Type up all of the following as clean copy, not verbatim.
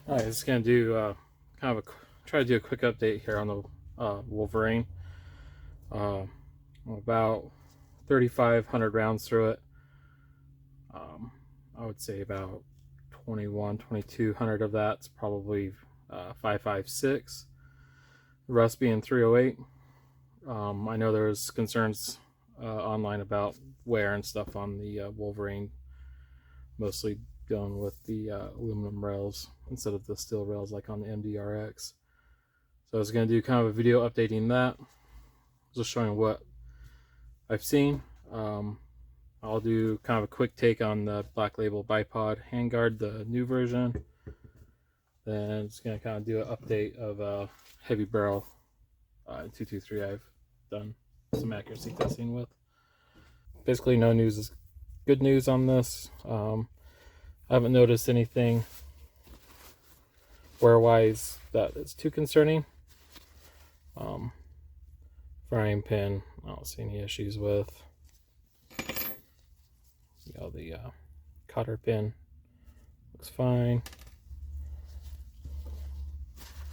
Alright, just gonna do kind of try to do a quick update here on the Wolverine. About 3,500 rounds through it. I would say about 2,200 of that's probably 5.56. The rest being 308. I know there's concerns online about wear and stuff on the Wolverine, mostly dealing with the aluminum rails instead of the steel rails like on the MDRX. So I was going to do kind of a video updating that, just showing what I've seen. I'll do kind of a quick take on the Black Label bipod handguard, the new version. Then it's going to kind of do an update of heavy barrel 223 I've done some accuracy testing with. Basically no news is good news on this. I haven't noticed anything wear-wise that is too concerning. Frying pin, I don't see any issues with. The cotter pin looks fine.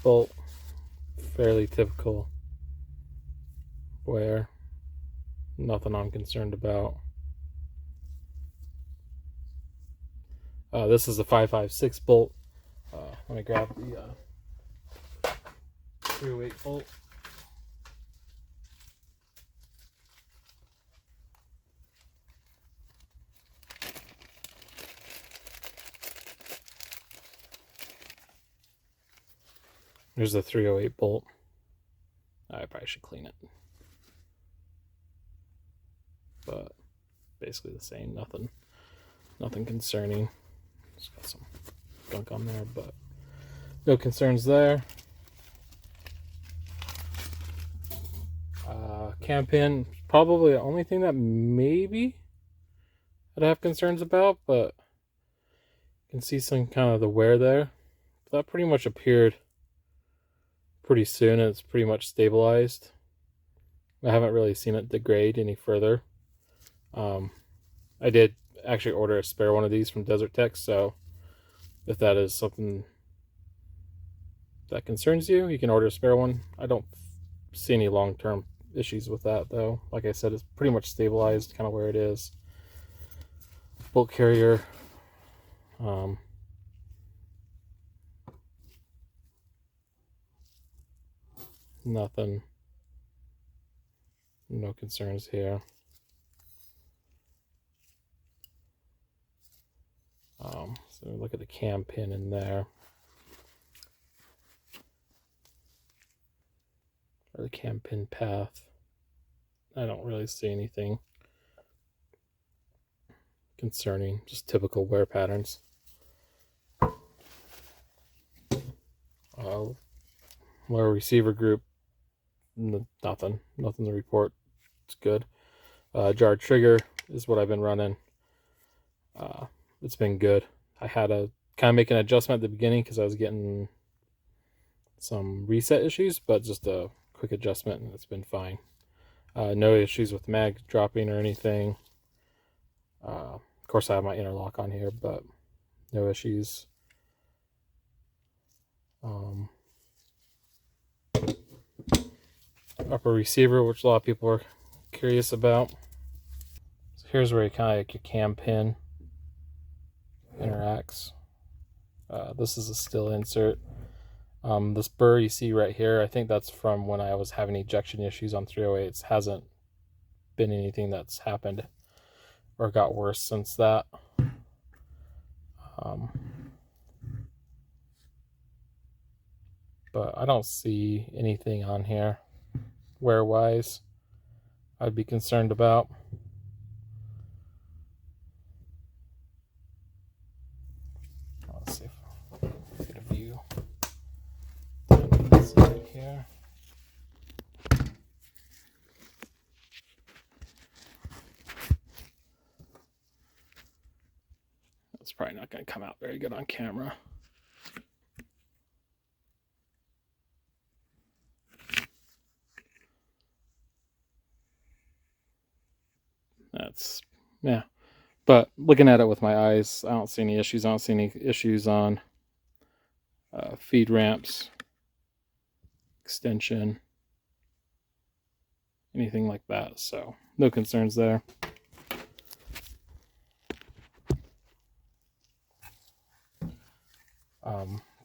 Bolt, fairly typical wear. Nothing I'm concerned about. This is a 5.56 bolt. Let me grab the 308 bolt. Here's the 308 bolt. I probably should clean it. But basically the same, nothing concerning. Just got some gunk on there, but no concerns there. Cam pin, probably the only thing that maybe I'd have concerns about, but you can see some kind of the wear there. That pretty much appeared pretty soon, and it's pretty much stabilized. I haven't really seen it degrade any further. I did actually order a spare one of these from Desert Tech, so if that is something that concerns you, you can order a spare one. I don't see any long-term issues with that, though. Like I said, it's pretty much stabilized kind of where it is. Bolt carrier, nothing, no concerns here. So look at the cam pin in there, or the cam pin path. I don't really see anything concerning, just typical wear patterns. Lower receiver group, nothing to report. It's good. Jar trigger is what I've been running. It's been good. I had to kind of make an adjustment at the beginning because I was getting some reset issues, but just a quick adjustment and it's been fine. No issues with mag dropping or anything. Of course I have my interlock on here, but no issues. Upper receiver, which a lot of people are curious about. So here's where you kind of like your cam pin interacts. This is a still insert. This burr you see right here, I think that's from when I was having ejection issues on 308s. Hasn't been anything that's happened or got worse since that. But I don't see anything on here wear wise I'd be concerned about. Let's see if I get a view inside here. That's probably not going to come out very good on camera. That's, yeah. But looking at it with my eyes, I don't see any issues. I don't see any issues on feed ramps, extension, anything like that. So no concerns there.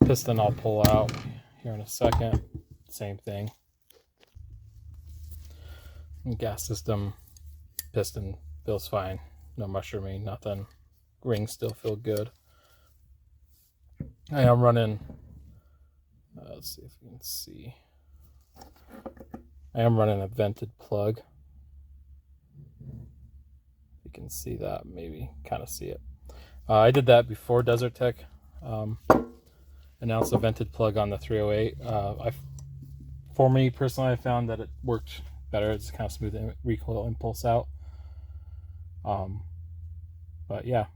Piston I'll pull out here in a second. Same thing. Gas system, piston feels fine. No mushrooming, nothing. Rings still feel good. I am running, let's see if you can see. I am running a vented plug. You can see that, maybe kind of see it. I did that before Desert Tech announced a vented plug on the 308. For me personally, I found that it worked better. It's kind of smooth the recoil impulse out. But yeah,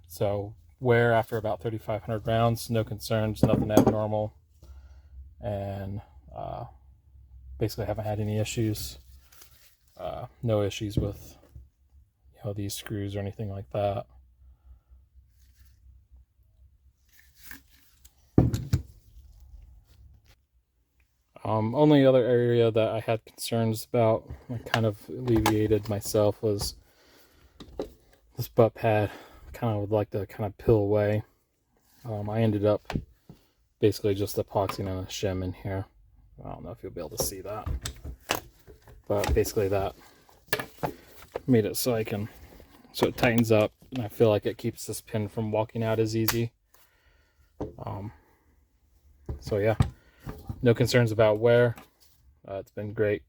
so wear after about 3,500 rounds, no concerns, nothing abnormal, and basically haven't had any issues. No issues with these screws or anything like that. Only other area that I had concerns about, I kind of alleviated myself, was this butt pad. Kind of would like to kind of peel away. I ended up basically just epoxying a shim in here. I don't know if you'll be able to see that, but basically that made it so it tightens up, and I feel like it keeps this pin from walking out as easy. So yeah, no concerns about wear. It's been great,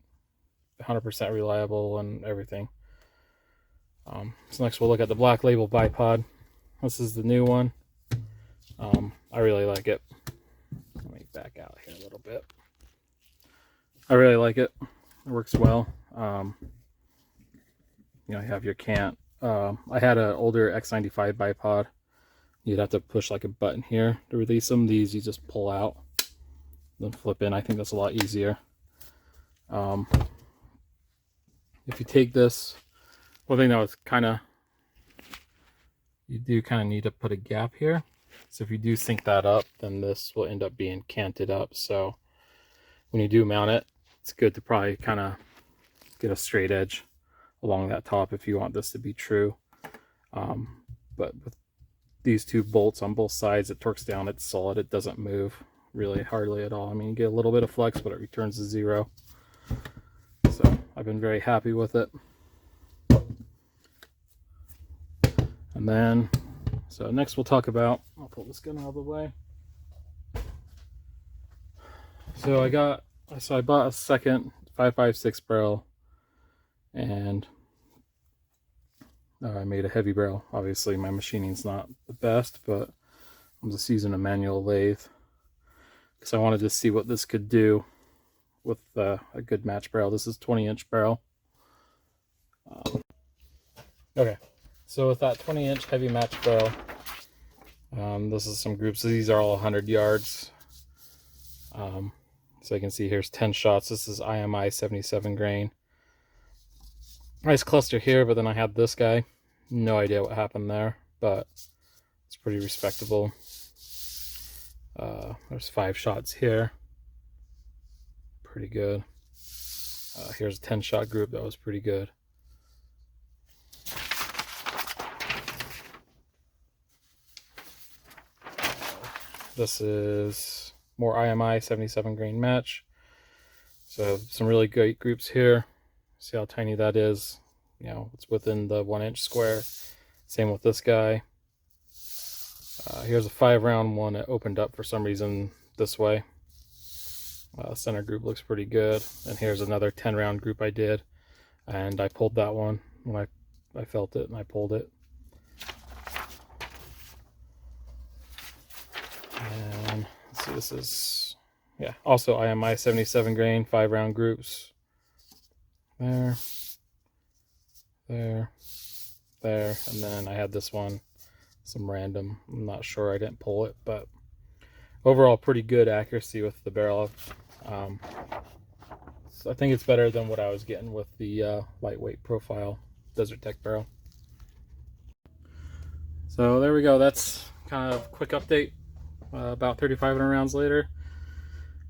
100% reliable and everything. So next we'll look at the Black Label bipod. This is the new one. I really like it. Let me back out here a little bit. I really like it. It works well. You have your cant. I had an older X95 bipod. You'd have to push like a button here to release them. These you just pull out, then flip in. I think that's a lot easier. If you take this, one thing that was you do kind of need to put a gap here. So if you do sync that up, then this will end up being canted up. So when you do mount it, it's good to probably kind of get a straight edge along that top if you want this to be true. But with these two bolts on both sides, it torques down, it's solid, it doesn't move really hardly at all. I mean, you get a little bit of flex, but it returns to zero. So I've been very happy with it. And then, so next we'll talk about, I'll pull this gun out of the way. So I bought a second 5.56 barrel, and I made a heavy barrel. Obviously my machining's not the best, but I'm just using a manual lathe because I wanted to see what this could do with a good match barrel. This is 20-inch barrel. Okay, so with that 20-inch heavy match barrel, this is some groups. These are all 100 yards. So you can see here's 10 shots. This is IMI 77 grain. Nice cluster here, but then I had this guy. No idea what happened there, but it's pretty respectable. There's 5 shots here. Pretty good. Here's a 10-shot group. That was pretty good. This is more IMI 77 grain match. So some really great groups here. See how tiny that is. It's within the 1-inch square. Same with this guy. Here's a 5-round one. It opened up for some reason this way. Center group looks pretty good. And here's another 10-round group I did, and I pulled that one when I felt it and I pulled it. And let's see, this is also IMI 77 grain 5-round groups. There, and then I had this one, some random. I'm not sure, I didn't pull it, but overall pretty good accuracy with the barrel. So I think it's better than what I was getting with the lightweight profile Desert Tech barrel. So there we go. That's kind of a quick update about 3,500 rounds later.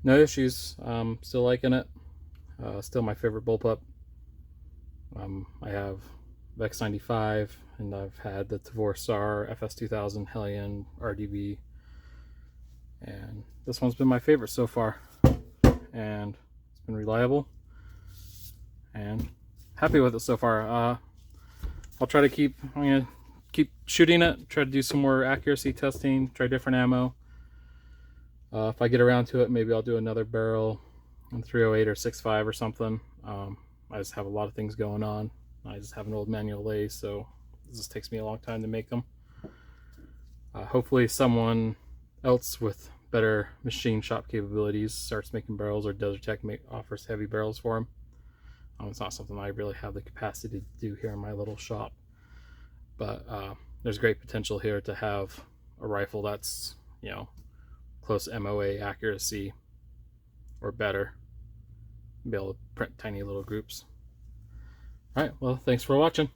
No issues. Still liking it. Still my favorite bullpup. I have X95, and I've had the Tavor Star, FS2000, Hellion, RDB, and this one's been my favorite so far, and it's been reliable and happy with it so far. I'm gonna keep shooting it, try to do some more accuracy testing, try different ammo. If I get around to it, maybe I'll do another barrel in 308 or 6.5 or something. I just have a lot of things going on. I just have an old manual lathe, so this just takes me a long time to make them. Hopefully someone else with better machine shop capabilities starts making barrels, or Desert Tech offers heavy barrels for them. It's not something I really have the capacity to do here in my little shop, but there's great potential here to have a rifle that's, you know, close MOA accuracy or better, be able to print tiny little groups. All right, well, thanks for watching.